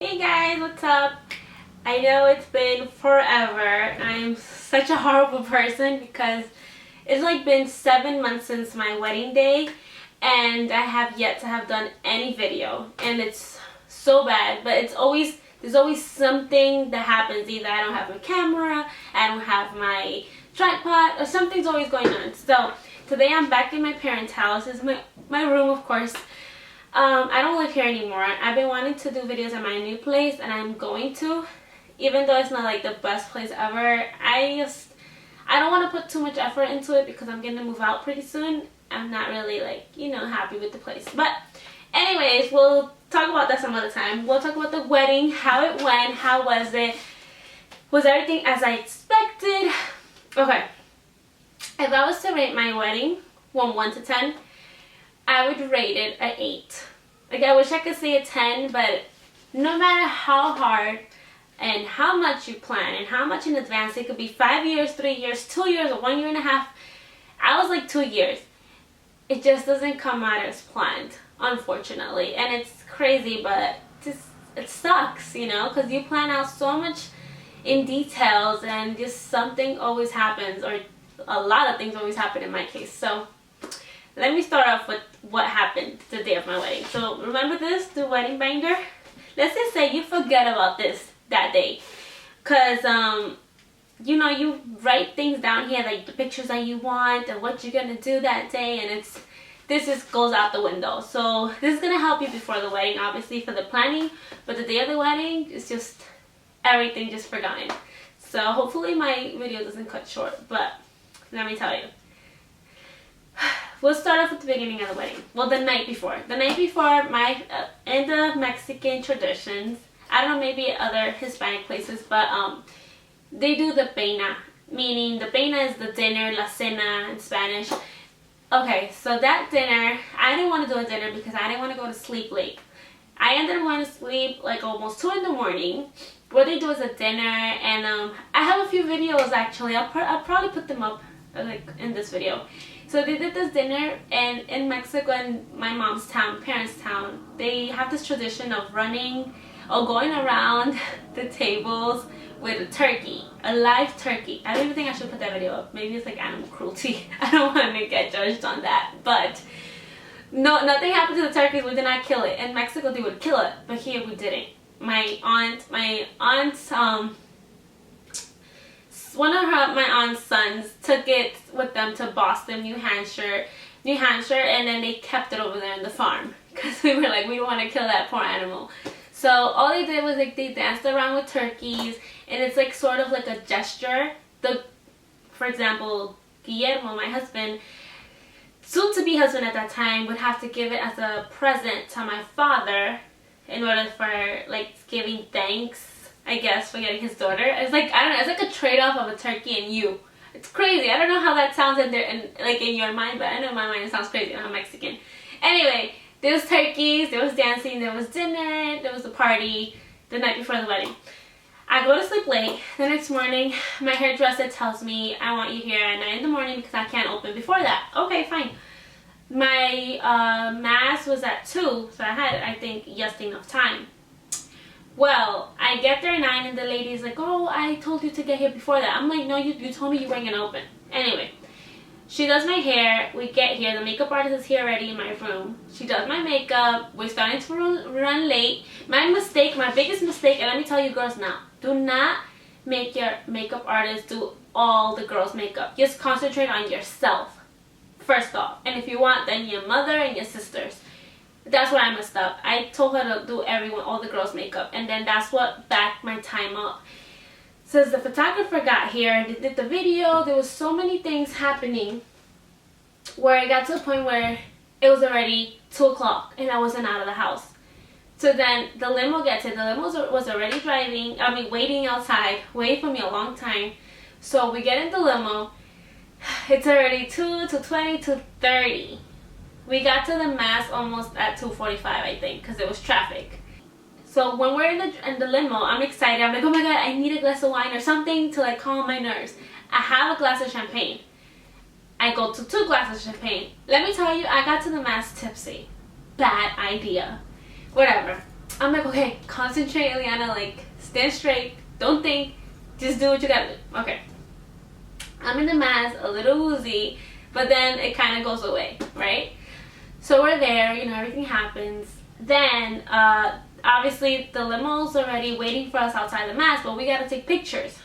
Hey guys, what's up? I know it's been forever. I'm such a horrible person because it's like been 7 months since my wedding day and I have yet to have done any video, and it's so bad, but there's always something that happens. Either I don't have my camera, I don't have my tripod, or something's always going on. So today I'm back in my parents' house. This is my room, of course. I don't live here anymore. I've been wanting to do videos at my new place, and I'm going to, even though it's not like the best place ever. I don't want to put too much effort into it because I'm gonna move out pretty soon. I'm not really happy with the place. But anyways, we'll talk about that some other time. We'll talk about the wedding, how it went, how was it, was everything as I expected. Okay, if I was to rate my wedding from 1 to 10, I would rate it an 8. Like, I wish I could say a 10, but no matter how hard and how much you plan and how much in advance, it could be 5 years, 3 years, 2 years, or 1 year and a half. I was like 2 years. It just doesn't come out as planned, unfortunately. And it's crazy, but it sucks, because you plan out so much in details and just something always happens, or a lot of things always happen in my case. So let me start off with what happened the day of my wedding. So remember this, the wedding binder? Let's just say you forget about this that day. Because, you write things down here, like the pictures that you want and what you're going to do that day. And this just goes out the window. So this is going to help you before the wedding, obviously, for the planning. But the day of the wedding, it's just everything just forgotten. So hopefully my video doesn't cut short. But let me tell you. We'll start off with the beginning of the wedding. Well, the night before. The night before, in the Mexican traditions, I don't know, maybe other Hispanic places, but they do the pena. Meaning, the pena is the dinner, la cena in Spanish. Okay, so that dinner, I didn't want to do a dinner because I didn't want to go to sleep late. I ended up going to sleep like almost 2 in the morning. What they do is a dinner, and I have a few videos actually. I'll probably put them up like in this video. So they did this dinner, and in Mexico, in my mom's town, parents' town, they have this tradition of running or going around the tables with a turkey, a live turkey. I don't even think I should put that video up. Maybe it's like animal cruelty. I don't want to get judged on that. But no, nothing happened to the turkeys. We did not kill it. In Mexico, they would kill it, but here we didn't. One of my aunt's sons took it with them to Boston, New Hampshire, and then they kept it over there in the farm because we were like, we don't want to kill that poor animal. So all they did was like they danced around with turkeys, and it's like sort of like a gesture. For example, Guillermo, my husband, soon-to-be husband at that time, would have to give it as a present to my father in order for like giving thanks, I guess, for getting his daughter. It's like, I don't know, it's like a trade-off of a turkey and you. It's crazy. I don't know how that sounds in your mind, but I know in my mind it sounds crazy. I'm Mexican. Anyway, there was turkeys, there was dancing, there was dinner, there was a party the night before the wedding. I go to sleep late. The next morning, my hairdresser tells me, I want you here at 9 in the morning because I can't open before that. Okay, fine. My mass was at 2, so I had, I think, just enough time. Well, I get there at 9, and the lady's like, oh, I told you to get here before that. I'm like, no, you told me you weren't going to open. Anyway, she does my hair. We get here. The makeup artist is here already in my room. She does my makeup. We're starting to run late. My biggest mistake, and let me tell you girls now, do not make your makeup artist do all the girls' makeup. Just concentrate on yourself, first off. And if you want, then your mother and your sisters. That's where I messed up. I told her to do all the girls' makeup, and then that's what backed my time up. Since the photographer got here, they did the video, there was so many things happening where I got to a point where it was already 2 o'clock and I wasn't out of the house. So then the limo gets here. The limo was already waiting outside, waiting for me a long time. So we get in the limo. It's already 2:20, 2:30. We got to the mass almost at 2:45, I think, because it was traffic. So when we're in the limo, I'm excited. I'm like, oh my god, I need a glass of wine or something to like calm my nerves. I have a glass of champagne. I go to 2 glasses of champagne. Let me tell you, I got to the mass tipsy. Bad idea. Whatever. I'm like, okay, concentrate, Eliana, like, stand straight, don't think, just do what you gotta do. Okay. I'm in the mass, a little woozy, but then it kind of goes away, right? So we're there, you know, everything happens. Then, obviously, the limo's already waiting for us outside the mass, but we gotta take pictures.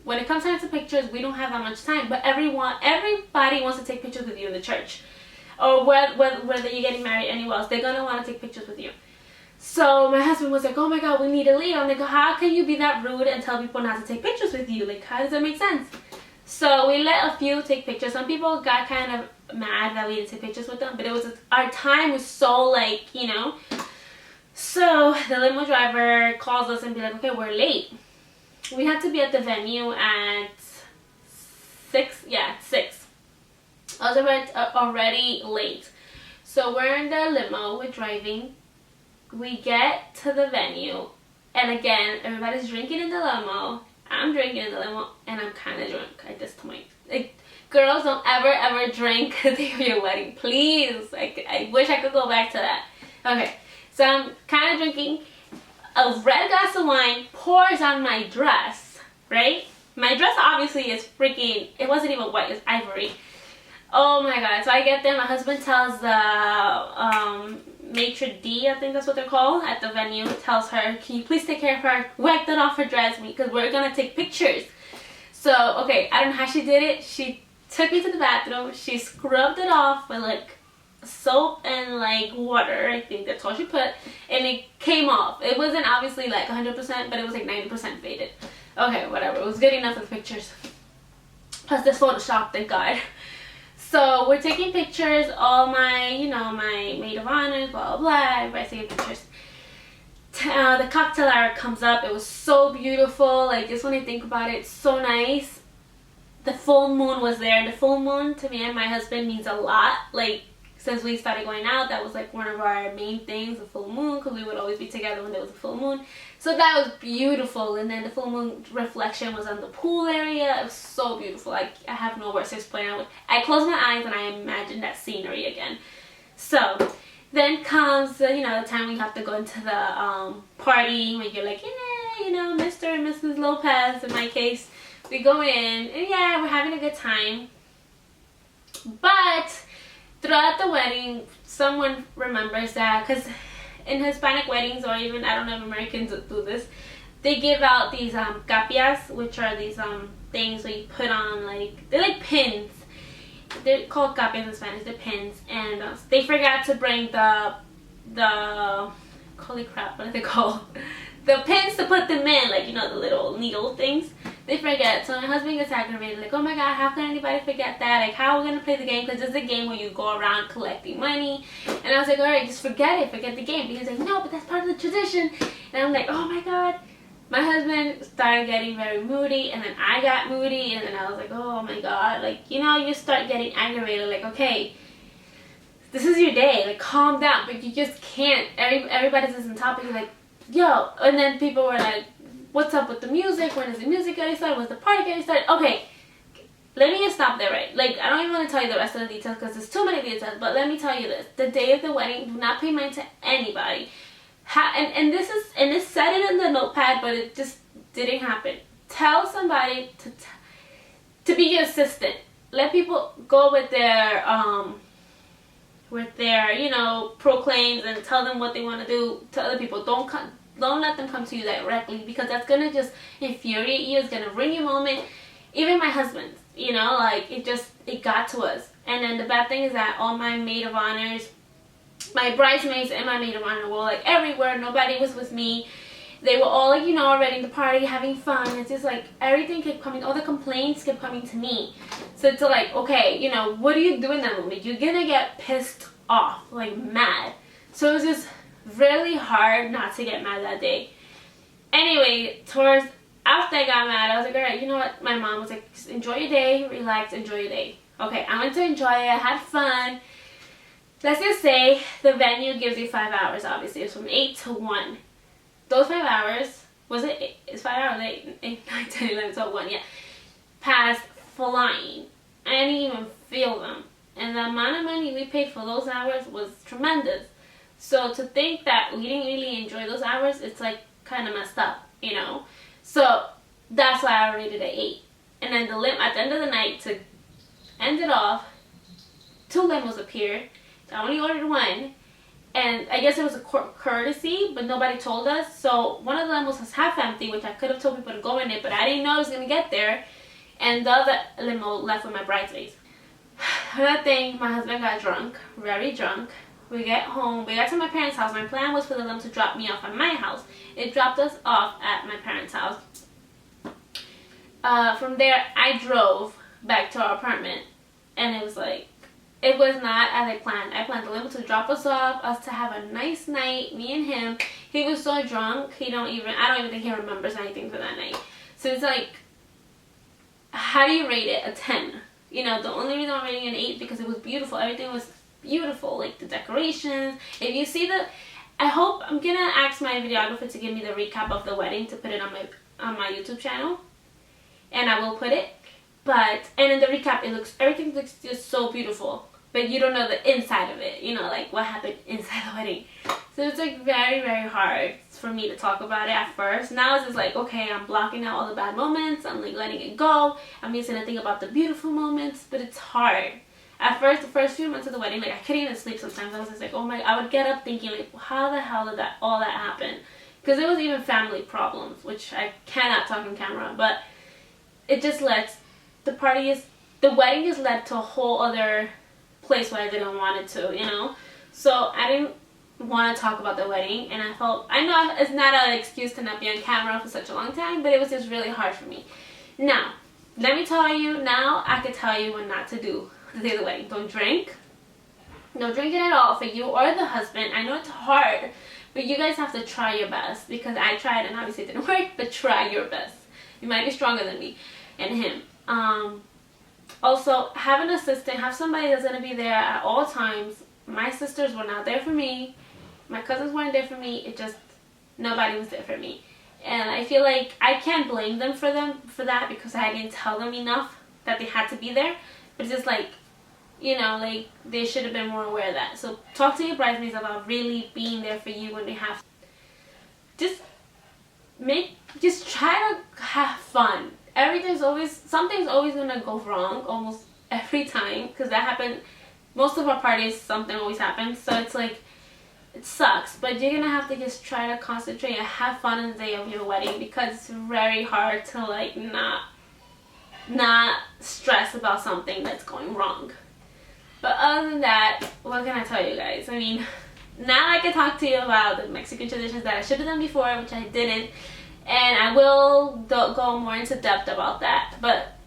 When it comes time to pictures, we don't have that much time, but everybody wants to take pictures with you in the church. Or whether you're getting married anywhere else, they're gonna want to take pictures with you. So my husband was like, oh my god, we need to leave. I'm like, how can you be that rude and tell people not to take pictures with you? Like, how does that make sense? So we let a few take pictures. Some people got kind of mad that we didn't take pictures with them, but it was, our time was so, like, you know. So the limo driver calls us and be like, okay, we're late. We had to be at the venue at 6. Yeah, 6. I was already late. So we're in the limo, we're driving. We get to the venue, and again, everybody's drinking in the limo. I'm drinking in the limo, and I'm kind of drunk at this point. Like, girls, don't ever drink the day of your wedding, please. I wish I could go back to that. Okay, so I'm kind of drinking. A red glass of wine pours on my dress, right? My dress obviously is freaking, it wasn't even white, it's ivory. Oh my god. So I get there, my husband tells the maitre d', I think that's what they're called, at the venue, tells her, can you please take care of her, wipe that off her dress, because we're gonna take pictures. So, okay, I don't know how she did it. She took me to the bathroom, she scrubbed it off with like soap and like water, I think that's all she put, and it came off. It wasn't obviously like 100%, but it was like 90% faded. Okay, whatever, it was good enough for the pictures. Plus this Photoshop, thank god. So we're taking pictures, all my, you know, my maid of honors, blah blah blah, everybody's taking pictures. The cocktail hour comes up. It was so beautiful, like, just when I think about it, so nice. The full moon was there, and the full moon to me and my husband means a lot. Like, since we started going out, that was like one of our main things, the full moon, because we would always be together when there was a full moon. So that was beautiful. And then the full moon reflection was on the pool area. It was so beautiful. I have no words to explain it. I close my eyes and I imagine that scenery again. So then comes you know, the time we have to go into the party, when you're like, yeah, you know, Mr. and Mrs. Lopez in my case. We go in and yeah, we're having a good time. But throughout the wedding, someone remembers that, because in Hispanic weddings, or even, I don't know if Americans do this, they give out these capias, which are these things where you put on, like, they're like pins. They're called capias in Spanish, they're pins. And they forgot to bring the holy crap, what are they called? The pins to put them in, like, you know, the little needle things. They forget. So my husband gets aggravated, like, oh my god, how can anybody forget that? Like, how are we gonna play the game? Because it's a game where you go around collecting money. And I was like, alright, just forget it, forget the game. But he's like, no, but that's part of the tradition. And I'm like, oh my god. My husband started getting very moody, and then I got moody, and then I was like, oh my god. Like, you know, you start getting aggravated, like, okay, this is your day, like, calm down. But you just can't. Everybody's just on top of you, like, yo. And then people were like, what's up with the music? When is the music getting started? When's the party getting started? Okay, let me just stop there, right? Like, I don't even want to tell you the rest of the details because there's too many details, but let me tell you this. The day of the wedding, do not pay mind to anybody. And this said it in the notepad, but it just didn't happen. Tell somebody to be your assistant. Let people go with their you know, proclaims, and tell them what they want to do to other people. Don't let them come to you directly, because that's gonna just infuriate you. It's gonna ruin your moment. Even my husband, you know, like, it got to us. And then the bad thing is that all my maid of honors, my bridesmaids and my maid of honor were like everywhere. Nobody was with me. They were all, like, you know, already in the party, having fun. It's just like everything kept coming, all the complaints kept coming to me. So it's like, okay, you know, what do you do in that moment? You're gonna get pissed off, like mad. So it was just really hard not to get mad that day. Anyway, towards after I got mad, I was like, alright, you know what? My mom was like, just enjoy your day, relax, enjoy your day. Okay, I went to enjoy it, I had fun. Let's just say the venue gives you 5 hours, obviously. It's from 8 to 1. Those 5 hours, was it 8? It's 5 hours, 8, 9, 10, 11, 12, 1, yeah. Passed flying. I didn't even feel them. And the amount of money we paid for those hours was tremendous. So to think that we didn't really enjoy those hours, it's like kind of messed up, you know. So that's why I rated it 8. And then at the end of the night, to end it off, 2 limos appeared. I only ordered 1. And I guess it was a courtesy, but nobody told us. So one of the limos was half empty, which I could have told people to go in it, but I didn't know I was going to get there. And the other limo left with my bridesmaids. Another thing, my husband got drunk, very drunk. We get home, we got to my parents' house. My plan was for the limo to drop me off at my house. It dropped us off at my parents' house. From there, I drove back to our apartment. And it was like, it was not as I planned. I planned the limo to drop us off, us to have a nice night, me and him. He was so drunk, I don't even think he remembers anything for that night. So it's like, how do you rate it a 10? You know, the only reason I'm rating it an 8 because it was beautiful. Everything was beautiful, like the decorations. If you see I'm gonna ask my videographer to give me the recap of the wedding to put it on my YouTube channel, and I will put it. And in the recap, everything looks just so beautiful, but you don't know the inside of it, you know, like what happened inside the wedding. So it's like very, very hard for me to talk about it at first. Now it's just like, okay, I'm blocking out all the bad moments, I'm like letting it go, I'm just gonna think about the beautiful moments, but it's hard. At first, the first few months of the wedding, like I couldn't even sleep sometimes. I was just like, oh my, I would get up thinking like, how the hell did all that happen? Because there was even family problems, which I cannot talk on camera, but it just the wedding is led to a whole other place where I didn't want it to, you know. So I didn't want to talk about the wedding, and I know it's not an excuse to not be on camera for such a long time, but it was just really hard for me. Now, let me tell you, now I can tell you what not to do the day of the wedding. Don't drink. No drinking at all for you or the husband. I know it's hard, but you guys have to try your best, because I tried and obviously it didn't work, but try your best. You might be stronger than me and him. Also, have an assistant, have somebody that's going to be there at all times. My sisters were not there for me. My cousins weren't there for me. Nobody was there for me. And I feel like I can't blame them for that, because I didn't tell them enough that they had to be there. But it's just like, you know, like they should have been more aware of that. So talk to your bridesmaids about really being there for you when they have. Just try to have fun. Something's always gonna go wrong almost every time, because that happened. Most of our parties, something always happens. So it's like, it sucks, but you're gonna have to just try to concentrate and have fun on the day of your wedding, because it's very hard to like not stress about something that's going wrong. But other than that, what can I tell you guys? I mean, now I can talk to you about the Mexican traditions that I should have done before, which I didn't, and I will go more into depth about that. But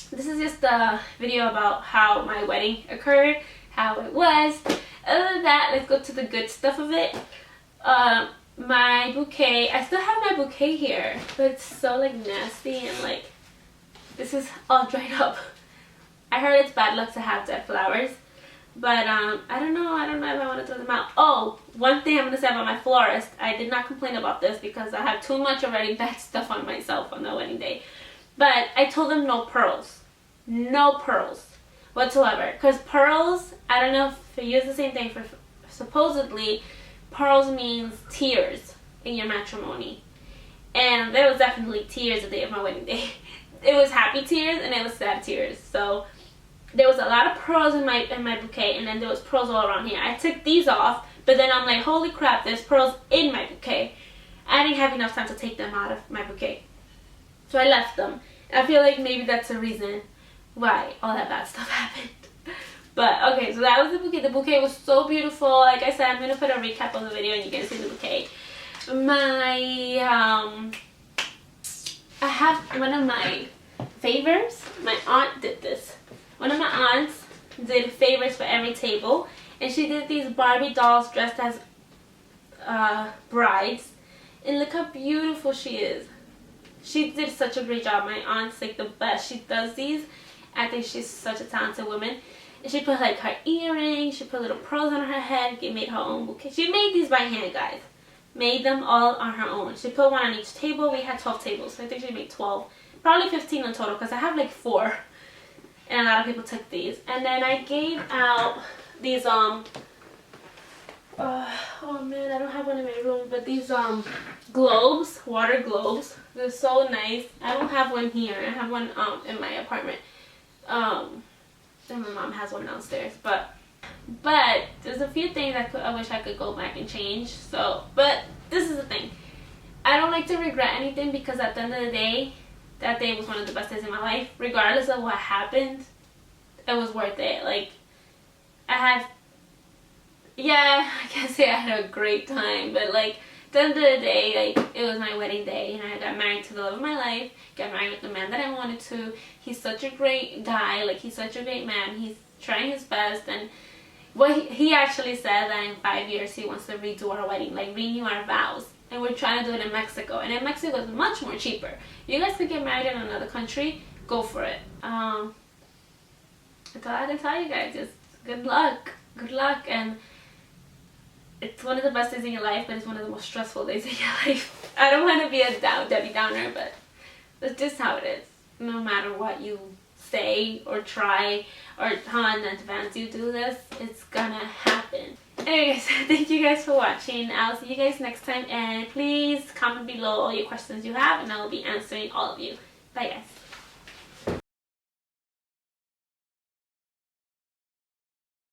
this is just a video about how my wedding occurred, how it was. Other than that, let's go to the good stuff of it. My bouquet, I still have my bouquet here, but it's so like nasty, and like this is all dried up. I heard it's bad luck to have dead flowers, but I don't know if I want to throw them out. Oh, one thing I'm going to say about my florist, I did not complain about this because I have too much already bad stuff on myself on the wedding day. But I told them no pearls whatsoever, because pearls, I don't know if they use the same thing for, supposedly pearls means tears in your matrimony, and there was definitely tears the day of my wedding day. It was happy tears and it was sad tears. So there was a lot of pearls in my bouquet, and then there was pearls all around here. I took these off, but then I'm like, holy crap, there's pearls in my bouquet. I didn't have enough time to take them out of my bouquet, so I left them. I feel like maybe that's the reason why all that bad stuff happened. But okay, so that was the bouquet. The bouquet was so beautiful. Like I said, I'm gonna put a recap of the video and you can see the bouquet. I have one of my favors. My aunt did this. One of my aunts did favors for every table, and she did these Barbie dolls dressed as brides, and look how beautiful she is. She did such a great job. My aunt's like the best. She does these. I think she's such a talented woman. And she put like her earrings, she put little pearls on her head, made her own bouquet. She made these by hand, guys. Made them all on her own. She put one on each table. We had 12 tables, so I think she made 12. Probably 15 in total, because I have like 4. And a lot of people took these. And then I gave out these, Oh man, I don't have one in my room, but these globes, water globes, they're so nice. I don't have one here. I have one in my apartment. And my mom has one downstairs, but there's a few things I wish I could go back and change. So, but this is the thing. I don't like to regret anything, because at the end of the day, that day was one of the best days in my life. Regardless of what happened, it was worth it. Like, I can't say I had a great time, but like, at the end of the day, like, it was my wedding day, and I got married to the love of my life, got married with the man that I wanted to. He's such a great guy, like, he's such a great man. He's trying his best, and he actually said that in 5 years he wants to redo our wedding, like renew our vows, and we're trying to do it in Mexico, and in Mexico it's much more cheaper. If you guys could get married in another country, go for it. That's all I can tell you guys. Just good luck, and it's one of the best days in your life, but it's one of the most stressful days in your life. I don't want to be a Debbie Downer, but that's just how it is. No matter what you say or try, or how in advance you do this, it's gonna happen. Anyways, thank you guys for watching. I'll see you guys next time, and please comment below all your questions you have, and I will be answering all of you. Bye guys.